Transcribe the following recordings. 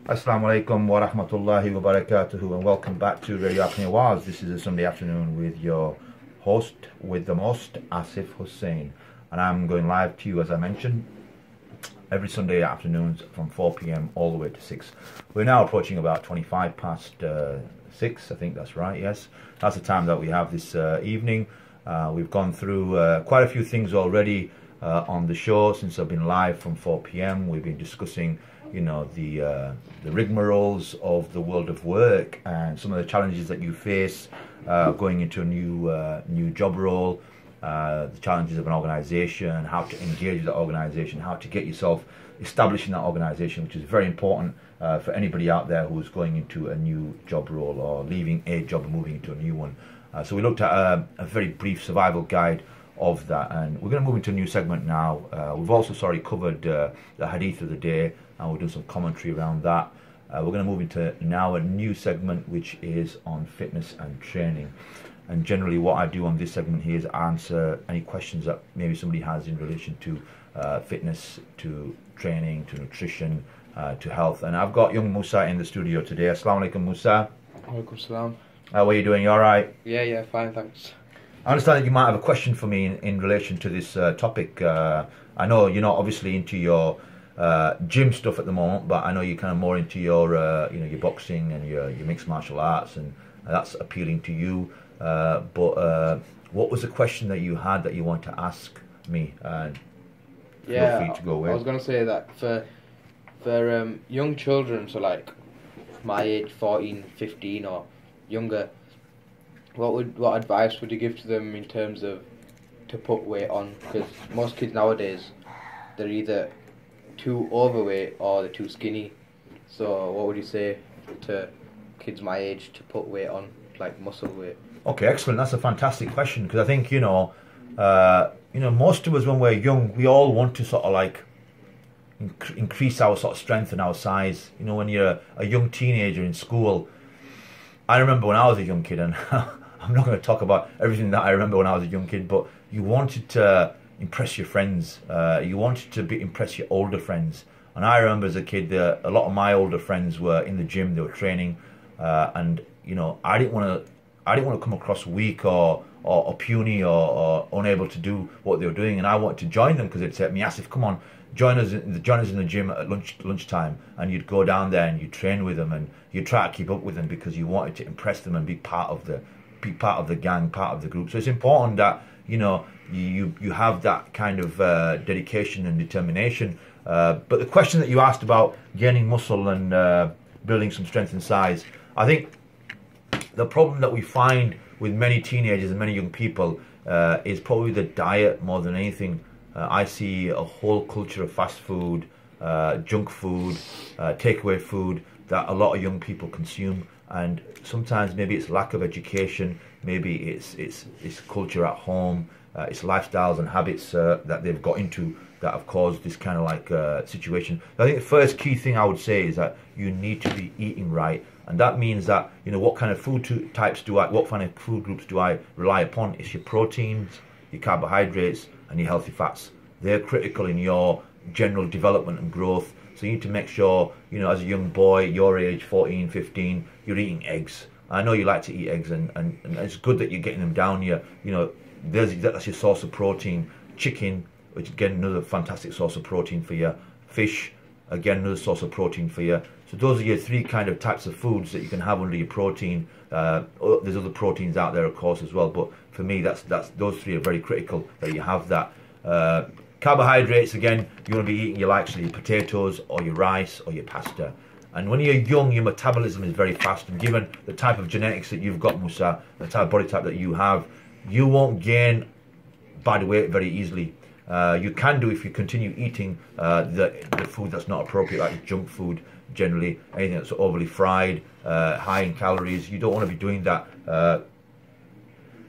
Assalamu alaikum wa rahmatullahi wa barakatuhu, and welcome back to Radio Apnea Wars. This is a Sunday afternoon with your host with the most, Asif Hussein, and I'm going live to you, as I mentioned, every Sunday afternoons from 4 p.m. all the way to 6. We're now approaching about 25 past 6, I think that's right, yes. That's the time that we have this evening. We've gone through quite a few things already on the show since I've been live from 4 p.m. We've been discussing, you know, the rigmaroles of the world of work and some of the challenges that you face going into a new job role, the challenges of an organization, how to engage with that organization, how to get yourself established in that organization, which is very important for anybody out there who's going into a new job role or leaving a job and moving into a new one. So we looked at a very brief survival guide of that, and we're going to move into a new segment now. We've also covered the hadith of the day, and we'll do some commentary around that. We're going to move into now a new segment which is on fitness and training. And generally what I do on this segment here is answer any questions that maybe somebody has in relation to fitness, to training, to nutrition, to health. And I've got young Musa in the studio today. Assalamu alaikum, Musa. Alaikum salam. How are you doing? You alright? Yeah, fine, thanks. I understand that you might have a question for me in relation to this topic. I know you're not obviously into your gym stuff at the moment, but I know you're kind of more into your your boxing and your mixed martial arts, and that's appealing to you. But what was the question that you had that you want to ask me? Feel free to go away. I was going to say that for young children, so like my age, 14, 15 or younger, what advice would you give to them in terms of to put weight on? Because most kids nowadays, they're either too overweight or they're too skinny. So what would you say to kids my age to put weight on, like muscle weight? Okay, excellent. That's a fantastic question, because I think most of us when we're young, we all want to sort of like increase our sort of strength and our size. You know, when you're a young teenager in school, I remember when I was a young kid, and I'm not going to talk about everything that I remember when I was a young kid, but you wanted to impress your friends. You wanted to impress your older friends. And I remember as a kid, a lot of my older friends were in the gym, they were training, and I didn't want to come across weak or puny or unable to do what they were doing, and I wanted to join them because they'd say to me, Asif, come on, join us in the gym at lunchtime, and you'd go down there and you'd train with them and you'd try to keep up with them because you wanted to impress them and be part of the gang, part of the group. So it's important that you have that kind of dedication and determination. But the question that you asked about gaining muscle and building some strength and size, I think the problem that we find with many teenagers and many young people is probably the diet more than anything. I see a whole culture of fast food, junk food, takeaway food that a lot of young people consume, and sometimes maybe it's lack of education, maybe it's culture at home, it's lifestyles and habits that they've got into that have caused this kind of like situation. I think the first key thing I would say is that you need to be eating right, and that means that what kind of food types what kind of food groups do I rely upon? It's your proteins, your carbohydrates, and your healthy fats. They're critical in your general development and growth. So you need to make sure, as a young boy, your age, 14, 15, you're eating eggs. I know you like to eat eggs, and it's good that you're getting them down. That's your source of protein. Chicken, which again, another fantastic source of protein for you. Fish, again, another source of protein for you. So those are your three kind of types of foods that you can have under your protein. There's other proteins out there, of course, as well. But for me, those three are very critical that you have that. Carbohydrates, again, you want to be eating your likes of your potatoes or your rice or your pasta. And when you're young, your metabolism is very fast, and given the type of genetics that you've got, Musa, the type of body type that you have, you won't gain body weight very easily. You can do if you continue eating the food that's not appropriate, like junk food, generally, anything that's overly fried, high in calories. You don't want to be doing that.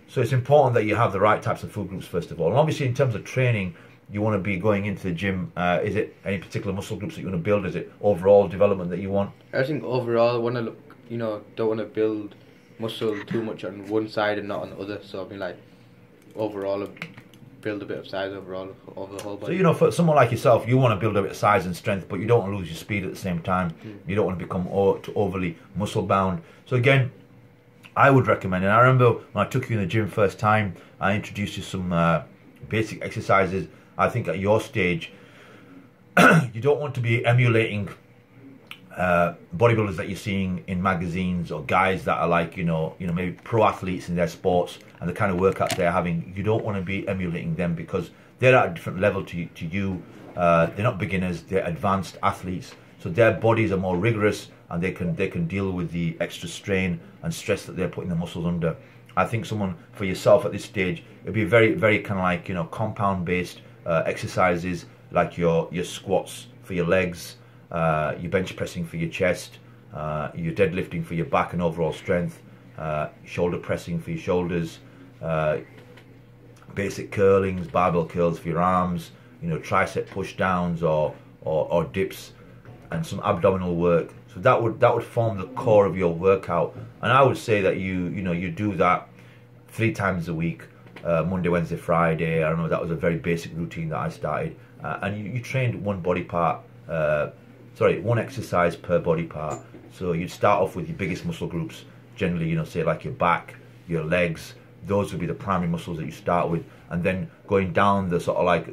So it's important that you have the right types of food groups, first of all. And obviously, in terms of training, you want to be going into the gym. Is it any particular muscle groups that you want to build? Is it overall development that you want? I think overall, I want to look, don't want to build muscle too much on one side and not on the other. So I mean, like overall, build a bit of size overall over the whole So, body. you know, for someone like yourself, you want to build a bit of size and strength, but you don't want to lose your speed at the same time. You don't want to become too overly muscle bound. So again, I would recommend, and I remember when I took you in the gym first time, I introduced you some basic exercises. I think at your stage, you don't want to be emulating bodybuilders that you're seeing in magazines, or guys that are like, you know, maybe pro athletes in their sports and the kind of workouts they're having. You don't want to be emulating them, because they're at a different level to you. They're not beginners; they're advanced athletes. So their bodies are more rigorous, and they can deal with the extra strain and stress that they're putting the muscles under. I think someone for yourself at this stage, it'd be very, very kind of like, you know, compound based exercises, like your squats for your legs, your bench pressing for your chest, your deadlifting for your back and overall strength, shoulder pressing for your shoulders, basic curlings, barbell curls for your arms, you know, tricep push downs or dips, and some abdominal work. So that would form the core of your workout. And I would say that you do that 3 times a week, Monday, Wednesday, Friday. I don't know, that was a very basic routine that I started. And you trained one exercise per body part. So you'd start off with your biggest muscle groups, generally, you know, say like your back, your legs. Those would be the primary muscles that you start with, and then going down the sort of like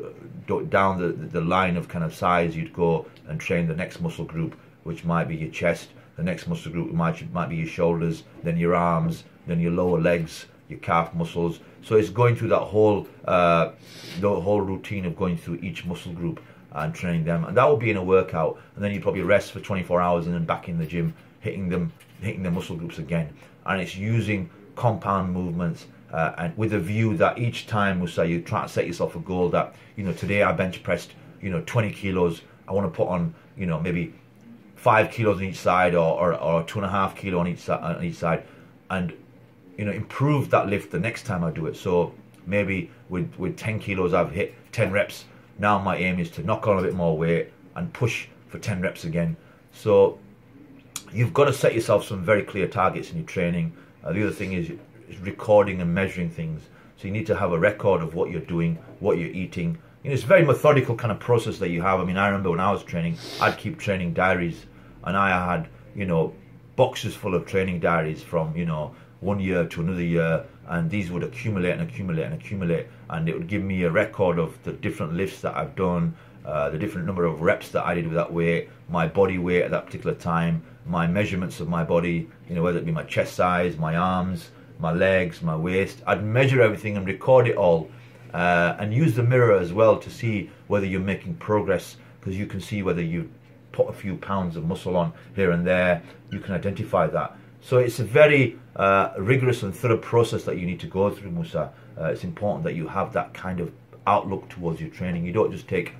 down the line of kind of size, you'd go and train the next muscle group, which might be your chest. The next muscle group might be your shoulders, then your arms, then your lower legs, your calf muscles. So it's going through that whole routine of going through each muscle group and training them, and that will be in a workout. And then you probably rest for 24 hours and then back in the gym, hitting the muscle groups again. And it's using compound movements, and with a view that each time, we'll say, you try to set yourself a goal that, you know, today I bench pressed, you know, 20 kilos. I want to put on, you know, maybe 5 kilos on each side, or 2.5 kilo on each side, and, you know, improve that lift the next time I do it. So maybe with 10 kilos I've hit 10 reps. Now my aim is to knock on a bit more weight and push for 10 reps again. So you've got to set yourself some very clear targets in your training. The other thing is recording and measuring things. So you need to have a record of what you're doing, what you're eating. You know, it's a very methodical kind of process that you have. I mean, I remember when I was training, I'd keep training diaries, and I had, you know, boxes full of training diaries from, you know, one year to another year, and these would accumulate and accumulate and accumulate, and it would give me a record of the different lifts that I've done, the different number of reps that I did with that weight, my body weight at that particular time, my measurements of my body, you know, whether it be my chest size, my arms, my legs, my waist. I'd measure everything and record it all, and use the mirror as well to see whether you're making progress, because you can see whether you put a few pounds of muscle on here and there. You can identify that. So it's a very rigorous and thorough process that you need to go through, Musa. It's important that you have that kind of outlook towards your training. You don't just take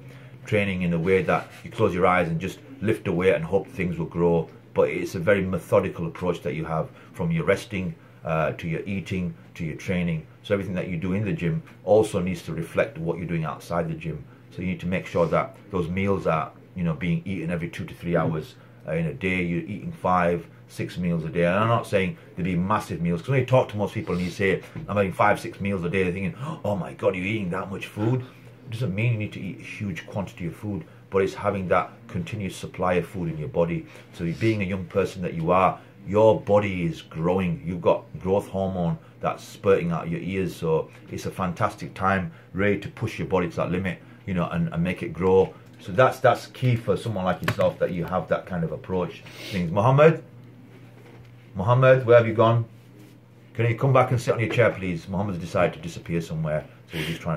training in a way that you close your eyes and just lift a weight and hope things will grow, but it's a very methodical approach that you have, from your resting to your eating to your training. So everything that you do in the gym also needs to reflect what you're doing outside the gym. So you need to make sure that those meals are, you know, being eaten every 2 to 3 hours. In a day, you're eating 5-6 meals a day. And I'm not saying there'd be massive meals, because when you talk to most people and you say, I'm having 5-6 meals a day, they're thinking, oh my God, you're eating that much food. It doesn't mean you need to eat a huge quantity of food, but it's having that continuous supply of food in your body. So being a young person that you are, your body is growing. You've got growth hormone that's spurting out your ears. So it's a fantastic time, ready to push your body to that limit, you know, and make it grow. So that's key for someone like yourself, that you have that kind of approach to things. Mohammed, where have you gone? Can you come back and sit on your chair, please? Mohammed's decided to disappear somewhere, so we're just trying to